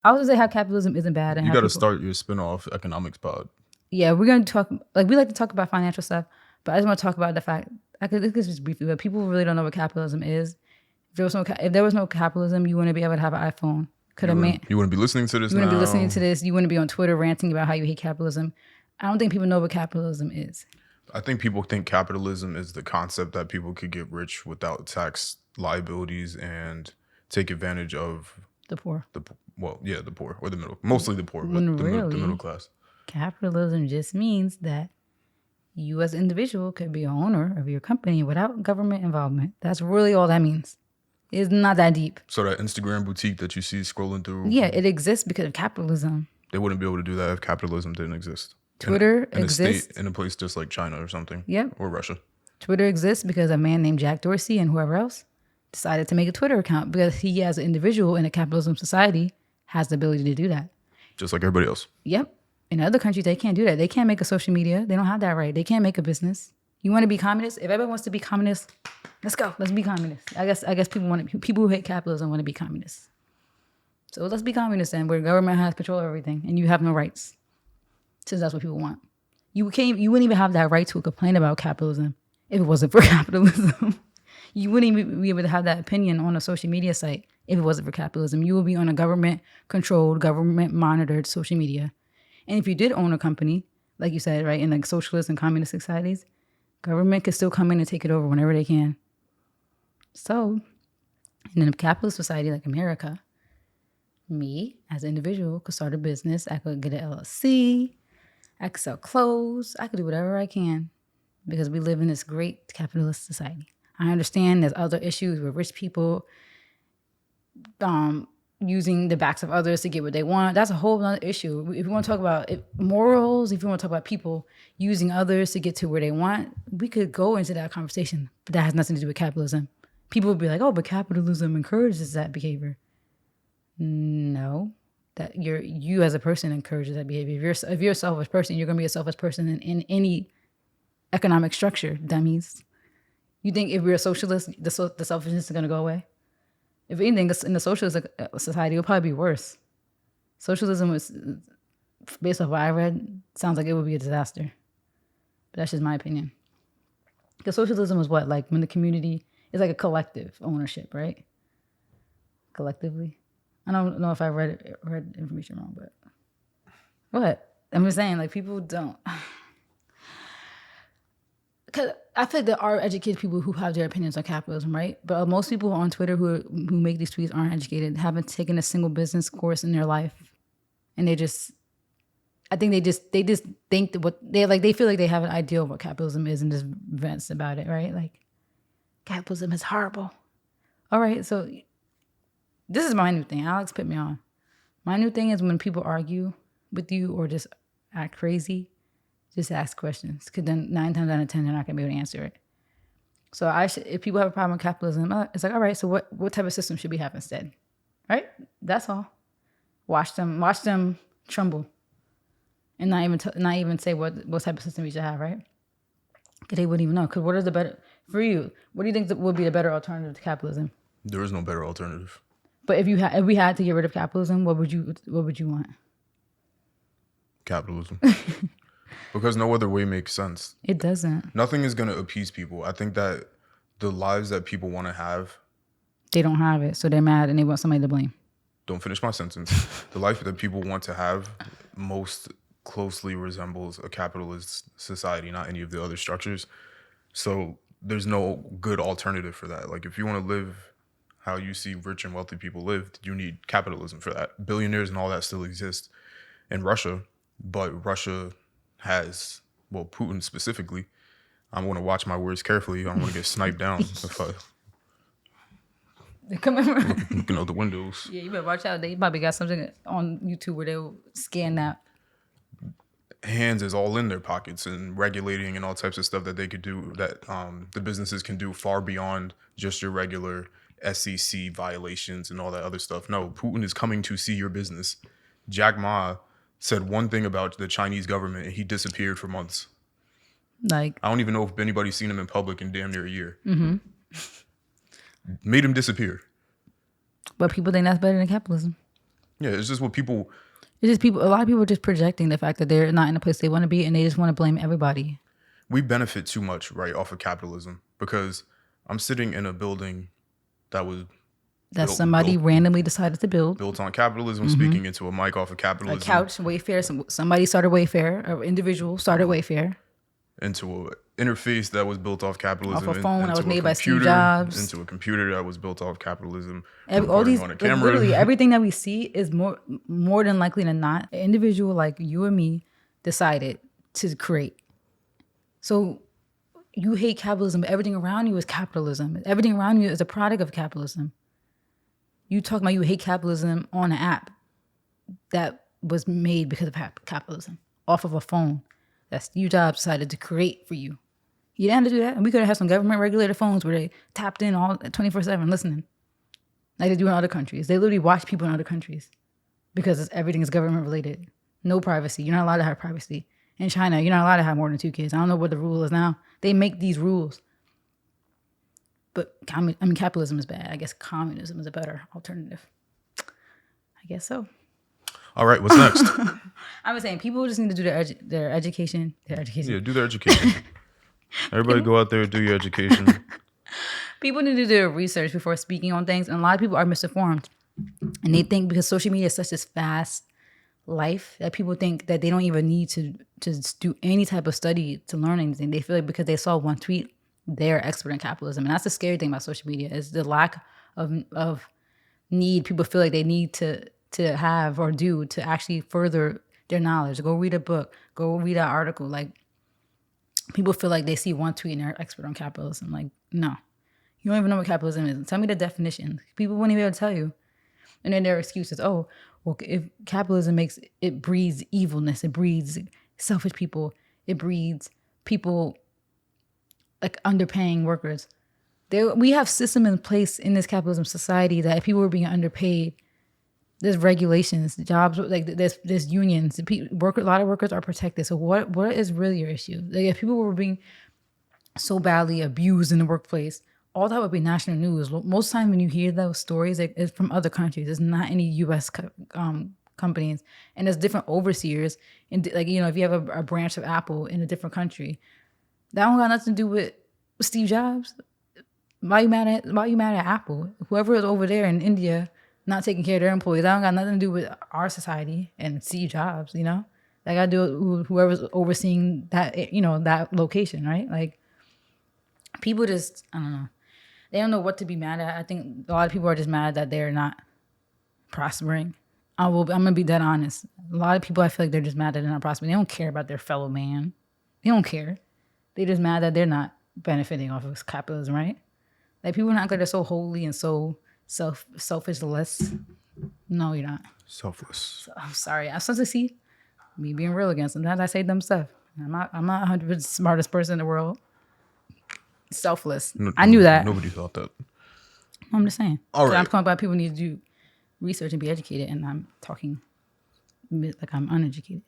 I was gonna say how capitalism isn't bad, and You how got to people. start your spin-off economics pod. Yeah, we're gonna talk. Like we like to talk about financial stuff, but I just want to talk about the fact. This is just briefly, but people really don't know what capitalism is. If there was no capitalism, you wouldn't be able to have an iPhone. Could a man? You wouldn't be listening to this You wouldn't be listening now. to this. You wouldn't be on Twitter ranting about how you hate capitalism. I don't think people know what capitalism is. I think people think capitalism is the concept that people could get rich without tax liabilities and take advantage of The poor. the poor or the middle, mostly the poor, but When the really, middle class. capitalism just means that you as an individual could be an owner of your company without government involvement. That's really all that means. It's not that deep. So that Instagram boutique that you see scrolling through, Yeah, it exists because of capitalism. they wouldn't be able to do that if capitalism didn't exist. Twitter in exists. a state, in a place just like China or something. Yep. Or Russia. Twitter exists because a man named Jack Dorsey and whoever else decided to make a Twitter account because he, as an individual in a capitalism society, has the ability to do that. Just like everybody else. Yep. In other countries, they can't do that. They can't make a social media. They don't have that right. They can't make a business. You want to be communist? If everybody wants to be communist, let's go. Let's be communist. I guess people who hate capitalism want to be communists. So let's be communists then, where government has control of everything and you have no rights. Since that's what people want. You wouldn't even have that right to complain about capitalism if it wasn't for capitalism. You wouldn't even be able to have that opinion on a social media site if it wasn't for capitalism. You would be on a government-controlled, government-monitored social media. And if you did own a company, like you said, right, in like socialist and communist societies, government could still come in and take it over whenever they can. So, in a capitalist society like America, me as an individual could start a business. I could get an LLC. I could sell clothes. I could do whatever I can because we live in this great capitalist society. I understand there's other issues with rich people using the backs of others to get what they want. That's a whole other issue. If you want to talk about morals, if you want to talk about people using others to get to where they want, we could go into that conversation. But that has nothing to do with capitalism. People would be like, oh, but capitalism encourages that behavior. No. That you as a person encourages that behavior. If you're a selfish person, you're going to be a selfish person in any economic structure, dummies. You think if we're a socialist, the selfishness is going to go away? If anything, in the socialist society, it will probably be worse. Socialism was, based off what I read, sounds like it would be a disaster. But that's just my opinion. Because socialism was what? Like when the community is like a collective ownership, right? Collectively. I don't know if I read information wrong, but what? I'm just saying, like, people don't. Because I feel like there are educated people who have their opinions on capitalism, right? But most people on Twitter who make these tweets aren't educated, haven't taken a single business course in their life. And I think they just think that they feel like they have an idea of what capitalism is and just vents about it, right? Like, capitalism is horrible. All right, so this is my new thing. Alex put me on. My new thing is when people argue with you or just act crazy, just ask questions. Because then 9 times out of 10, they're not going to be able to answer it. So if people have a problem with capitalism, it's like, all right, so what type of system should we have instead? Right? That's all. Watch them tremble. And not even say what type of system we should have, right? Because they wouldn't even know. Because what is the better, for you, what do you think would be the better alternative to capitalism? There is no better alternative. But if we had to get rid of capitalism, what would you want? Capitalism. Because no other way makes sense. It doesn't. Nothing is going to appease people. I think that the lives that people want to have, they don't have it, so they're mad and they want somebody to blame. Don't finish my sentence. The life that people want to have most closely resembles a capitalist society, not any of the other structures. So there's no good alternative for that. Like if you want to live how you see rich and wealthy people live, you need capitalism for that. Billionaires and all that still exist in Russia, but Russia has, well, Putin specifically. I'm going to watch my words carefully. I'm going to get sniped down if I looking out the windows. Yeah, you better watch out. They probably got something on YouTube where they'll scan that. Hands is all in their pockets and regulating and all types of stuff that they could do, that the businesses can do far beyond just your regular SEC violations and all that other stuff. No, Putin is coming to see your business. Jack Ma said one thing about the Chinese government and he disappeared for months. Like, I don't even know if anybody's seen him in public in damn near a year. Mm-hmm. Made him disappear. But people think that's better than capitalism. Yeah, it's just what people. It's just people. A lot of people are just projecting the fact that they're not in the place they want to be, and they just want to blame everybody. We benefit too much, right, off of capitalism, because I'm sitting in a building that was That somebody randomly decided to build. built on capitalism, speaking into a mic off of A capitalism, couch, Wayfair. Somebody started Wayfair. An individual started Wayfair. into an interface that was built off capitalism, Off a phone that into was a made by Steve computer, Jobs. into a computer that was built off capitalism, All recording these, on a like, camera. literally everything that we see is more than likely than not an individual like you and me decided to create. So you hate capitalism, but everything around you is capitalism. Everything around you is a product of capitalism. You talking about you hate capitalism on an app that was made because of capitalism, off of a phone that Steve Jobs decided to create for you. You didn't have to do that. And we could have had some government regulated phones where they tapped in all 24/7 listening. Like they do in other countries. They literally watch people in other countries because everything is government related. No privacy. You're not allowed to have privacy. In China, you're not allowed to have more than 2 kids. I don't know what the rule is now. They make these rules. But capitalism is bad. I guess communism is a better alternative. I guess so. All right, what's next? I was saying people just need to do their education. Yeah, do their education. Everybody go out there and do your education. People need to do their research before speaking on things. And a lot of people are misinformed. And they think because social media is such this fast life that people think that they don't even need to do any type of study to learn anything. They feel like because they saw one tweet, they're expert in capitalism. And that's the scary thing about social media is the lack of need. People feel like they need to have or do to actually further their knowledge. Go read a book. Go read an article. Like people feel like they see one tweet and they're expert on capitalism. Like, no. You don't even know what capitalism is. Tell me the definition. People wouldn't even be able to tell you. And then their excuse is, oh, well, if capitalism it breeds evilness, it breeds selfish people, it breeds people like underpaying workers. We have system in place in this capitalism society that if people were being underpaid, there's regulations, jobs, like there's unions. A lot of workers are protected. So what is really your issue? Like if people were being so badly abused in the workplace, all that would be national news. Most times when you hear those stories, it's from other countries. It's not any U.S. Companies, and there's different overseers. And like if you have a branch of Apple in a different country, that don't got nothing to do with Steve Jobs. Why you mad at Apple? Whoever is over there in India not taking care of their employees, that don't got nothing to do with our society and Steve Jobs. That got to do with whoever's overseeing that that location, right? Like people just I don't know. They don't know what to be mad at. I think a lot of people are just mad that they're not prospering. I'm going to be dead honest. A lot of people, I feel like they're just mad that they're not prospering. They don't care about their fellow man. They don't care. They're just mad that they're not benefiting off of capitalism, right? Like people are not they're so holy and so selfishless. No, you're not. Selfless. So, I'm sorry. I'm supposed to see me being real again. Sometimes I say dumb stuff. I'm not 100% smartest person in the world. Selfless. I knew that. Nobody thought that. I'm just saying. All right. I'm talking about people need to do research and be educated, and I'm talking like I'm uneducated.